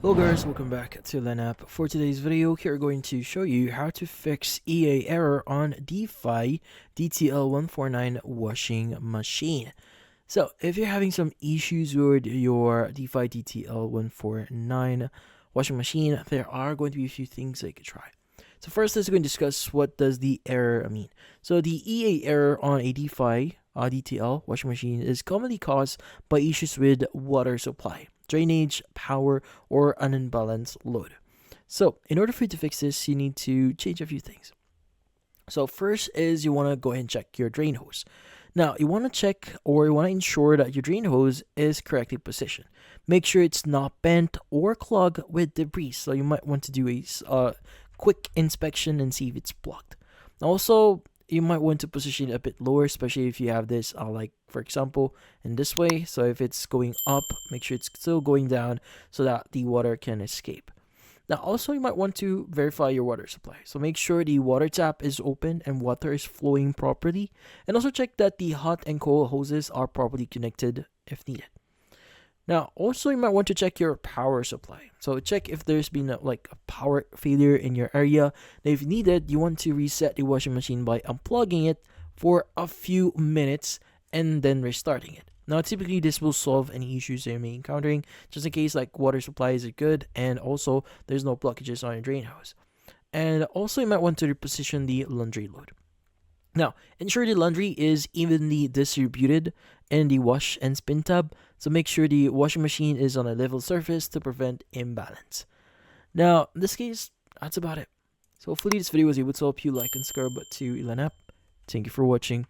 Hello guys, welcome back to Lenap. For today's video, we're going to show you how to fix EA error on Defy DTL 149 washing machine. So if you're having some issues with your Defy DTL 149 washing machine, there are going to be a few things that you could try. So first, let's go and discuss what does the error mean. So the EA error on a Defy DTL washing machine is commonly caused by issues with water supply, drainage, power, or an unbalanced load. So in order for you to fix this, you need to change a few things. So first is you want to go ahead and check your drain hose. Now you want to check or you want to ensure that your drain hose is correctly positioned. Make sure it's not bent or clogged with debris. So you might want to do a quick inspection and see if it's blocked. Also, you might want to position it a bit lower, especially if you have this like for example in this way. So if it's going up, make sure it's still going down so that the water can escape. Now also, you might want to verify your water supply. So make sure the water tap is open and water is flowing properly, and also check that the hot and cold hoses are properly connected if needed. Now, also, you might want to check your power supply. So check if there's been a power failure in your area. Now, if needed, you want to reset the washing machine by unplugging it for a few minutes and then restarting it. Now, typically, this will solve any issues you may be encountering, just in case water supply is good and also there's no blockages on your drain hose. And also, you might want to reposition the laundry load. Now, ensure the laundry is evenly distributed in the wash and spin tub, so make sure the washing machine is on a level surface to prevent imbalance. Now, in this case, that's about it. So hopefully this video was able to help you. Like and subscribe to Elan app. Thank you for watching.